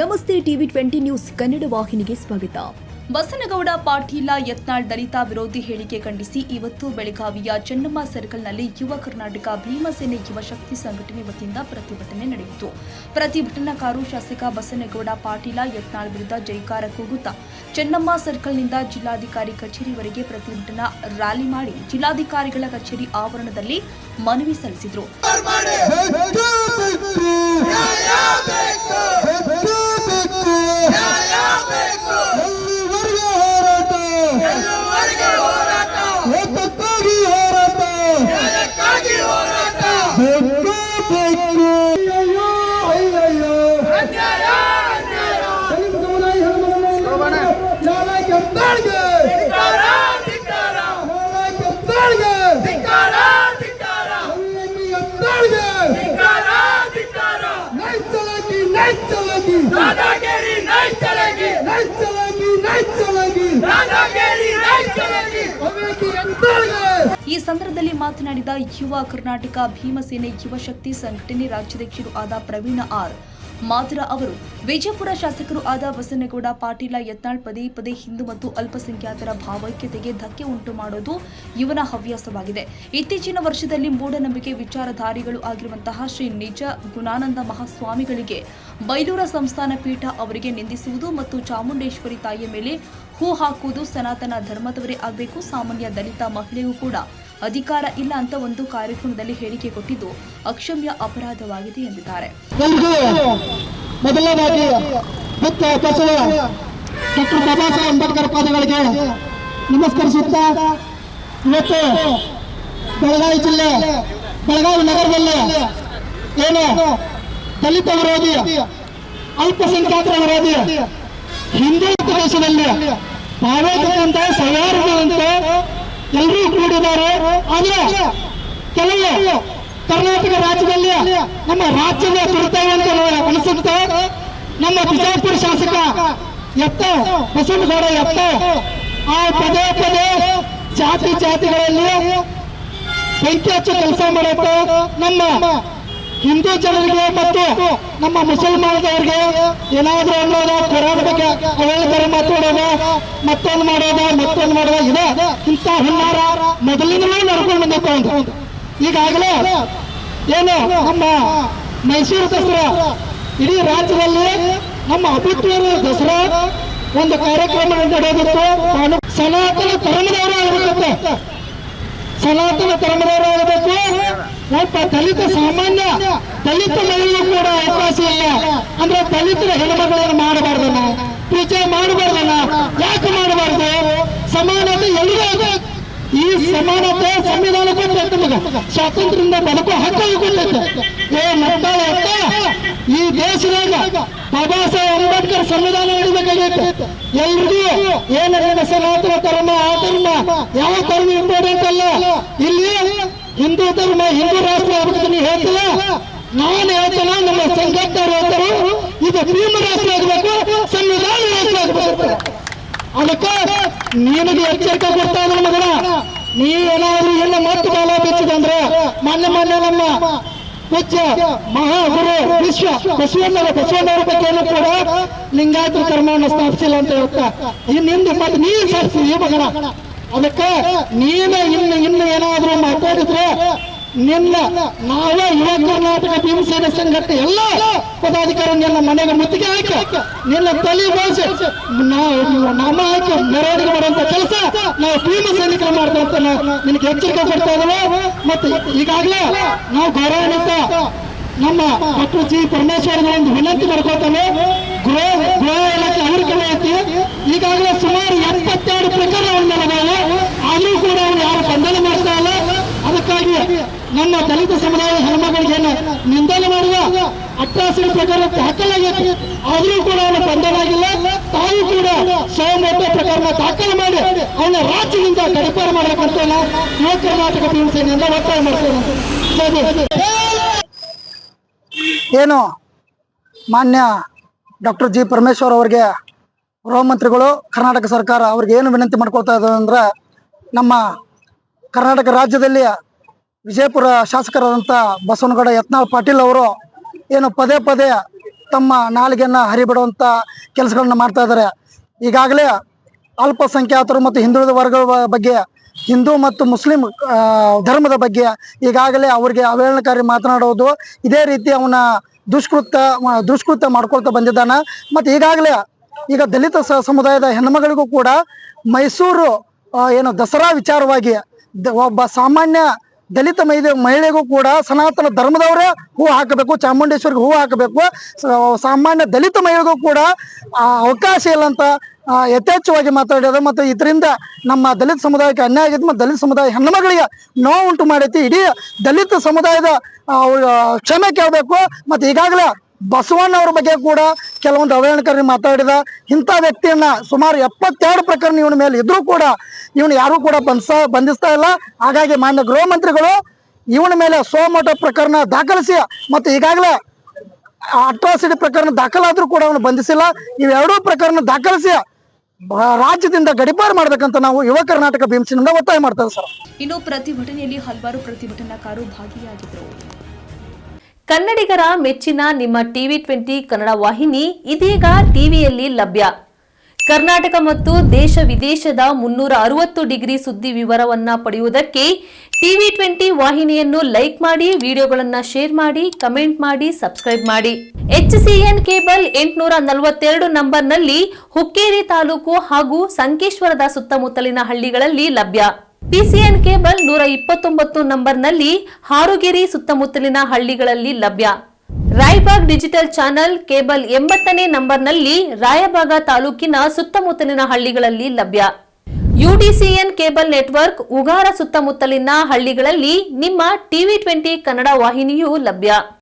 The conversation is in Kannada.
ನಮಸ್ತೆ ಟಿವಿ 20 ನ್ಯೂಸ್ ಕನ್ನಡ ವಾಹಿನಿಗೆ ಸ್ವಾಗತ. ಬಸನಗೌಡ ಪಾಟೀಲ ಯತ್ನಾಳ್ ದಲಿತ ವಿರೋಧಿ ಹೇಳಿಕೆ ಖಂಡಿಸಿ ಇವತ್ತು ಬೆಳಗಾವಿಯ ಚೆನ್ನಮ್ಮ ಸರ್ಕಲ್ನಲ್ಲಿ ಯುವ ಕರ್ನಾಟಕ ಭೀಮಸೇನೆ ಯುವ ಶಕ್ತಿ ಸಂಘಟನೆ ವತಿಯಿಂದ ಪ್ರತಿಭಟನೆ ನಡೆಯಿತು. ಪ್ರತಿಭಟನಾಕಾರರು ಶಾಸಕ ಬಸನಗೌಡ ಪಾಟೀಲ ಯತ್ನಾಳ್ ವಿರುದ್ಧ ಜೈಕಾರ ಕೂಗುತ್ತಾ ಚೆನ್ನಮ್ಮ ಸರ್ಕಲ್ನಿಂದ ಜಿಲ್ಲಾಧಿಕಾರಿ ಕಚೇರಿವರೆಗೆ ಪ್ರತಿಭಟನಾ ರ್ಯಾಲಿ ಮಾಡಿ ಜಿಲ್ಲಾಧಿಕಾರಿಗಳ ಕಚೇರಿ ಆವರಣದಲ್ಲಿ ಮನವಿ ಸಲ್ಲಿಸಿದರು. ಈ ಸಂದರ್ಭದಲ್ಲಿ ಮಾತನಾಡಿದ ಯುವ ಕರ್ನಾಟಕ ಭೀಮಸೇನೆ ಯುವ ಶಕ್ತಿ ಸಂಘಟನೆ ರಾಜ್ಯಾಧ್ಯಕ್ಷರು ಆದ ಪ್ರವೀಣ ಆರ್ ಮಾದ್ರ ಅವರು ವಿಜಯಪುರ ಶಾಸಕರು ಆದ ಬಸನಗೌಡ ಪಾಟೀಲ ಯತ್ನಾಳ್ ಪದೇ ಪದೇ ಹಿಂದೂ ಮತ್ತು ಅಲ್ಪಸಂಖ್ಯಾತರ ಭಾವೈಕ್ಯತೆಗೆ ಧಕ್ಕೆ ಉಂಟು ಮಾಡೋದು ಇವನ ಹವ್ಯಾಸವಾಗಿದೆ. ಇತ್ತೀಚಿನ ವರ್ಷದಲ್ಲಿ ಮೂಢನಂಬಿಕೆ ವಿಚಾರಧಾರಿಗಳು ಆಗಿರುವಂತಹ ಶ್ರೀ ನಿಜ ಗುಣಾನಂದ ಮಹಾಸ್ವಾಮಿಗಳಿಗೆ ಬೈಲೂರ ಸಂಸ್ಥಾನ ಪೀಠ ಅವರಿಗೆ ನಿಂದಿಸುವುದು ಮತ್ತು ಚಾಮುಂಡೇಶ್ವರಿ ತಾಯಿಯ ಮೇಲೆ ಹೂ ಹಾಕುವುದು ಸನಾತನ ಧರ್ಮದವರೇ ಆಗಬೇಕು, ಸಾಮಾನ್ಯ ದಲಿತ ಮಹಿಳೆಗೂ ಕೂಡ ಅಧಿಕಾರ ಇಲ್ಲ ಅಂತ ಒಂದು ಕಾರ್ಯಕ್ರಮದಲ್ಲಿ ಹೇಳಿಕೆ ಕೊಟ್ಟಿದ್ದು ಅಕ್ಷಮ್ಯ ಅಪರಾಧವಾಗಿದೆ ಎಂದಿದ್ದಾರೆ. ಮೊದಲನೇದಾಗಿ ಡಾಕ್ಟರ್ ಬಾಬಾ ಸಾಹೇಬ್ ಅಂಬೇಡ್ಕರ್ ಪಾದಗಳಿಗೆ ನಮಸ್ಕರಿಸುತ್ತಾ ಇವತ್ತು ಬೆಳಗಾವಿ ಜಿಲ್ಲೆ ಬೆಳಗಾವಿ ನಗರದಲ್ಲಿ ಏನು ದಲಿತ ವಿರೋಧಿ ಅಲ್ಪಸಂಖ್ಯಾತರ ವಿರೋಧಿ ಹಿಂದೂ ದೇಶದಲ್ಲಿ ಭಾವೈಕ್ಯಂತ ಸವಾರದಂತೆ ಎಲ್ಲರೂ ಕೂಡಿದ್ದಾರೆ. ಆದ್ರೆ ಕೆಲವು ಕರ್ನಾಟಕ ರಾಜ್ಯದಲ್ಲಿ ನಮ್ಮ ರಾಜ್ಯದ ದುರ್ದೈವ ಅಂತ ಅನಿಸುತ್ತೆ. ನಮ್ಮ ಬಿಜಾಪುರ ಶಾಸಕ ಬಸನಗೌಡ ಆ ಪದೇ ಪದೇ ಜಾತಿಗಳಲ್ಲಿ ಬೆಂಕಿ ಹಚ್ಚಿ ಕೆಲಸ ಮಾಡುತ್ತೆ. ನಮ್ಮ ಹಿಂದೂ ಜನರಿಗೆ ಮತ್ತು ನಮ್ಮ ಮುಸಲ್ಮಾನದವರಿಗೆ ಏನಾದ್ರೂ ಅನ್ನೋದು ಕೊರೋನಾ ಬಗ್ಗೆ ಅವಳಿತರ ಮಾತಾಡೋದು, ಮತ್ತೊಂದು ಮಾಡೋದು ಇದೆ. ಇಂಥ ಹುನ್ನಾರ ಮೊದಲಿನಲ್ಲೂ ನಡ್ಕೊಂಡು ಬಂದಿತ್ತು. ಈಗಾಗಲೇ ಏನು ನಮ್ಮ ಮೈಸೂರು ದಸರಾ ಇಡೀ ರಾಜ್ಯದಲ್ಲಿ ನಮ್ಮ ಅಭಿಪ್ರಾಯ ದಸರಾ ಒಂದು ಕಾರ್ಯಕ್ರಮ ನಡೆಯೋದಿತ್ತು. ಸನಾತನ ಧರ್ಮದವರಾಗಬೇಕು, ಸನಾತನ ಧರ್ಮದವರಾಗಬೇಕು. ಒಬ್ಬ ದಲಿತ ಸಾಮಾನ್ಯ ದಲಿತ ಮಹಿಳೆಗೂ ಕೂಡ ಅವಕಾಶ ಇಲ್ಲ ಅಂದ್ರೆ ದಲಿತರ ಹೆಣ್ಮಗಳನ್ನು ಮಾಡಬಾರ್ದನ, ಪೂಜೆ ಮಾಡಬಾರ್ದನ. ಯಾಕೆ ಮಾಡಬಾರ್ದು? ಸಮಾನತೆ ಎಲ್ಲಿದೆ? ಈ ಸಮಾನತೆ ಸಂವಿಧಾನ ಕೊಟ್ಟೈತೆ, ನಮಗೆ ಸ್ವಾತಂತ್ರ್ಯದಿಂದ ಬದುಕೋ ಹಕ್ಕು ಕೊಟ್ಟೈತೆ. ಈ ದೇಶದಾಗ ಬಾಬಾ ಸಾಹೇಬ್ ಅಂಬೇಡ್ಕರ್ ಸಂವಿಧಾನ ಹಿಡಿಬೇಕಾಗೈತೆ. ಎಲ್ರಿಗೂ ಏನೇನು ಸನಾತನ ಧರ್ಮ ಆ ಧರ್ಮ ಯಾವ ಧರ್ಮ ಇಂಪಾರ್ಟೆಂಟ್ ಅಲ್ಲ. ಇಲ್ಲಿ ಹಿಂದೂ ಧರ್ಮ ಹಿಂದೂ ರಾಷ್ಟ್ರ ಆಗ್ಬೇಕು ನೀವು ಹೇಳ್ತಿಲ್ಲ, ನಾನು ಹೇಳ್ತೇನೆ, ನಮ್ಮ ಸಂಘಟನೆಯವರು ಹೇಳ್ತಾರೆ ಇದು ಭೀಮ ರಾಷ್ಟ್ರ ಆಗಬೇಕು, ಸಂವಿಧಾನ ರಾಷ್ಟ್ರ ಆಗಬೇಕು. ಅದಕ್ಕೆ ನಿನಗೆ ಎಚ್ಚರಿಕೆ ಕೊಡ್ತಾ ಇದ್ರು ಮಗನ, ನೀ ಏನಾದ್ರು ಇಲ್ಲ ಮತ್ತು ಕಾಲ ಬಿಚ್ಚಿದಂದ್ರೆ ಮೊನ್ನೆ ನಮ್ಮ ಪೂಜ್ಯ ಮಹಾಗುರು ಬಸವಣ್ಣವರ ಬಗ್ಗೆನೂ ಕೂಡ ಲಿಂಗಾಯತ ಧರ್ಮವನ್ನು ಸ್ಥಾಪಿಸಿಲ್ಲ ಅಂತ ಹೇಳ್ತಾ ನಿಂದು ಮತ್ತೆ ನೀನು ಸ್ಥಾಪಿಸಿ ಈ ಮಗನ. ಅದಕ್ಕೆ ನೀನು ಇನ್ನು ಏನಾದ್ರೂ ಮಾತಾಡಿದ್ರೆ ನಿನ್ನ ನಾವೇ ಯುವ ಕರ್ನಾಟಕ ಭೀಮಸೇನೆ ಸಂಘಟನೆ ಎಲ್ಲ ಪದಾಧಿಕಾರಿ ನಿನ್ನ ಮನೆಗೆ ಮುತ್ತಿಗೆ ಹಾಕಿ ನಿನ್ನ ತಲೆ ಬೋಳಿಸಿ ನಾಮ ಹಾಕಿ ಮೆರವಣಿಗೆ ಮಾಡುವಂತ ಕೆಲಸ ನಾವು ಭೀಮ ಸೈನಿಕರು ಮಾಡ್ತಾ ಅಂತ ನಿನಗೆ ಎಚ್ಚರಿಕೆ ಕೊಡ್ತಾ ಇದ್ದೇವೆ. ಮತ್ತೆ ಈಗಾಗಲೇ ನಾವು ಗೌರವಾನ್ವಿತ ನಮ್ಮ ಡಾಕ್ಟರ್ ಜಿ ಪರಮೇಶ್ವರ್ ಒಂದು ವಿನಂತಿ ಮಾಡ್ಕೊಳ್ತೇವೆ. ಗೃಹ ಇಲಾಖೆ ಅವ್ರ ಕಡೆ ಐತಿ. ಈಗಾಗಲೇ ಸುಮಾರು 72 ಪ್ರಕರಣವನ್ನು ನಡೆದಾವೆ, ಆದರೂ ಕೂಡ ಅವ್ರು ಯಾರು ಬಂಧನ ಮಾಡ್ತಾ ಇಲ್ಲ. ಅದಕ್ಕಾಗಿ ನಮ್ಮ ದಲಿತ ಸಮುದಾಯ ಹೆಣ್ಮಗಳಿಗೆ ನಿಂದನೆ ಮಾಡುವ ಅಟ್ರಾಸಿಟಿ ಪ್ರಕರಣ ದಾಖಲಾಗೈತಿ, ಆದರೂ ಕೂಡ ಅವನು ಬಂಧನ ಆಗಿಲ್ಲ. ತಾವು ಕೂಡ ಸೋಮೋಟ ಪ್ರಕರಣ ದಾಖಲು ಮಾಡಿ ಅವನ ರಾಜ್ಯದಿಂದ ಗಡಿಪಾರ ಮಾಡಬೇಕಂತ ಯುವ ಕರ್ನಾಟಕ ಭೀಮಸೇನೆಯಿಂದ ಒತ್ತಾಯ ಮಾಡ್ತೇವೆ. ಏನು ಮಾನ್ಯ ಡಾಕ್ಟರ್ ಜಿ ಪರಮೇಶ್ವರ್ ಅವರಿಗೆ ಗೃಹ ಮಂತ್ರಿಗಳು ಕರ್ನಾಟಕ ಸರ್ಕಾರ ಅವ್ರಿಗೆ ಏನು ವಿನಂತಿ ಮಾಡ್ಕೊಳ್ತಾ ಇದ್ದಾರೆ ಅಂದ್ರೆ, ನಮ್ಮ ಕರ್ನಾಟಕ ರಾಜ್ಯದಲ್ಲಿ ವಿಜಯಪುರ ಶಾಸಕರಾದಂಥ ಬಸವನಗೌಡ ಯತ್ನಾಳ್ ಪಾಟೀಲ್ ಅವರು ಏನು ಪದೇ ಪದೇ ತಮ್ಮ ನಾಲಿಗೆಯನ್ನು ಹರಿಬಿಡುವಂಥ ಕೆಲಸಗಳನ್ನ ಮಾಡ್ತಾ ಇದ್ದಾರೆ. ಈಗಾಗಲೇ ಅಲ್ಪಸಂಖ್ಯಾತರು ಮತ್ತು ಹಿಂದುಳಿದ ವರ್ಗಗಳ ಬಗ್ಗೆ, ಹಿಂದೂ ಮತ್ತು ಮುಸ್ಲಿಂ ಧರ್ಮದ ಬಗ್ಗೆ ಈಗಾಗಲೇ ಅವರಿಗೆ ಅವಹೇಳನಕಾರಿ ಮಾತನಾಡೋದು, ಇದೇ ರೀತಿ ಅವನ ದುಷ್ಕೃತ್ಯ ಮಾಡ್ಕೊಳ್ತಾ ಬಂದಿದ್ದಾನೆ. ಮತ್ತು ಈಗಾಗಲೇ ಈಗ ದಲಿತ ಸಮುದಾಯದ ಹೆಣ್ಮಗಳಿಗೂ ಕೂಡ ಮೈಸೂರು ಏನು ದಸರಾ ವಿಚಾರವಾಗಿ ಒಬ್ಬ ಸಾಮಾನ್ಯ ದಲಿತ ಮಹಿಳೆಗೂ ಕೂಡ ಸನಾತನ ಧರ್ಮದವರೇ ಹೂ ಹಾಕಬೇಕು, ಚಾಮುಂಡೇಶ್ವರಿಗೆ ಹೂ ಹಾಕಬೇಕು, ಸಾಮಾನ್ಯ ದಲಿತ ಮಹಿಳೆಗೂ ಕೂಡ ಅವಕಾಶ ಇಲ್ಲ ಅಂತ ಯಥೇಚ್ಛವಾಗಿ ಮಾತಾಡ್ಯದ. ಮತ್ತು ಇದರಿಂದ ನಮ್ಮ ದಲಿತ ಸಮುದಾಯಕ್ಕೆ ಅನ್ಯಾಯ ಆಗಿತ್ತು ಮತ್ತು ದಲಿತ ಸಮುದಾಯ ಹೆಣ್ಮಗಳಿಗೆ ನೋವು ಉಂಟು ಮಾಡೈತಿ. ಇಡೀ ದಲಿತ ಸಮುದಾಯದ ಕ್ಷಮೆ ಕೇಳಬೇಕು. ಮತ್ತು ಈಗಾಗಲೇ ಬಸವಣ್ಣವ್ರ ಬಗ್ಗೆ ಕೂಡ ಕೆಲವೊಂದು ಅವಹೇಳನಕಾರಿ ಮಾತಾಡಿದ ಇಂಥ ವ್ಯಕ್ತಿಯನ್ನ ಸುಮಾರು 72 ಪ್ರಕರಣ ಇವನ ಮೇಲೆ ಇದ್ರೂ ಕೂಡ ಇವನು ಯಾರೂ ಕೂಡ ಬಂಧಿಸ್ತಾ ಇಲ್ಲ. ಹಾಗಾಗಿ ಮಾನ್ಯ ಗೃಹ ಮಂತ್ರಿಗಳು ಇವನ ಮೇಲೆ ಸೋಮೋಟೋ ಪ್ರಕರಣ ದಾಖಲಿಸಿ ಮತ್ತು ಈಗಾಗಲೇ ಅಟ್ರಾಸಿಟಿ ಪ್ರಕರಣ ದಾಖಲಾದ್ರೂ ಕೂಡ ಅವನು ಬಂಧಿಸಿಲ್ಲ. ಇವೆರಡೂ ಪ್ರಕರಣ ದಾಖಲಿಸಿ ರಾಜ್ಯದಿಂದ ಗಡಿಪಾರು ಮಾಡ್ಬೇಕಂತ ನಾವು ಯುವ ಕರ್ನಾಟಕ ಭೀಮಸೇನಿಂದ ಒತ್ತಾಯ ಮಾಡ್ತೇವೆ ಸರ್. ಇನ್ನು ಪ್ರತಿಭಟನೆಯಲ್ಲಿ ಹಲವಾರು ಪ್ರತಿಭಟನಾಕಾರರು ಭಾಗಿಯಾಗಿದ್ದರು. ಕನ್ನಡಿಗರ ಮೆಚ್ಚಿನ ನಿಮ್ಮ ಟಿವಿ 20 ಕನ್ನಡ ವಾಹಿನಿ ಇದೀಗ ಟಿವಿಯಲ್ಲಿ ಲಭ್ಯ. ಕರ್ನಾಟಕ ಮತ್ತು ದೇಶ ವಿದೇಶದ 360 ಡಿಗ್ರಿ ಸುದ್ದಿ ವಿವರವನ್ನ ಪಡೆಯುವುದಕ್ಕೆ ಟಿವಿ 20 ವಾಹಿನಿಯನ್ನು ಲೈಕ್ ಮಾಡಿ, ವಿಡಿಯೋಗಳನ್ನು ಶೇರ್ ಮಾಡಿ, ಕಮೆಂಟ್ ಮಾಡಿ, ಸಬ್ಸ್ಕ್ರೈಬ್ ಮಾಡಿ. HCN ಕೇಬಲ್ 842 ನಂಬರ್ನಲ್ಲಿ ಹುಕ್ಕೇರಿ ತಾಲೂಕು ಹಾಗೂ ಸಂಕೇಶ್ವರದ ಸುತ್ತಮುತ್ತಲಿನ ಹಳ್ಳಿಗಳಲ್ಲಿ ಲಭ್ಯ. PCN ಕೇಬಲ್ 129 ನಂಬರ್ನಲ್ಲಿ ಹಾರುಗೆರೆ ಸುತ್ತಮುತ್ತಲಿನ ಹಳ್ಳಿಗಳಲ್ಲಿ ಲಭ್ಯ. ರಾಯಬಾಗ್ ಡಿಜಿಟಲ್ ಚಾನೆಲ್ ಕೇಬಲ್ 80ನೇ ನಂಬರ್ನಲ್ಲಿ ರಾಯಬಾಗ ತಾಲೂಕಿನ ಸುತ್ತಮುತ್ತಲಿನ ಹಳ್ಳಿಗಳಲ್ಲಿ ಲಭ್ಯ. UDCN ಕೇಬಲ್ ನೆಟ್ವರ್ಕ್ ಉಗಾರ ಸುತ್ತಮುತ್ತಲಿನ ಹಳ್ಳಿಗಳಲ್ಲಿ ನಿಮ್ಮ ಟಿವಿ 20 ಕನ್ನಡ ವಾಹಿನಿಯೂ ಲಭ್ಯ.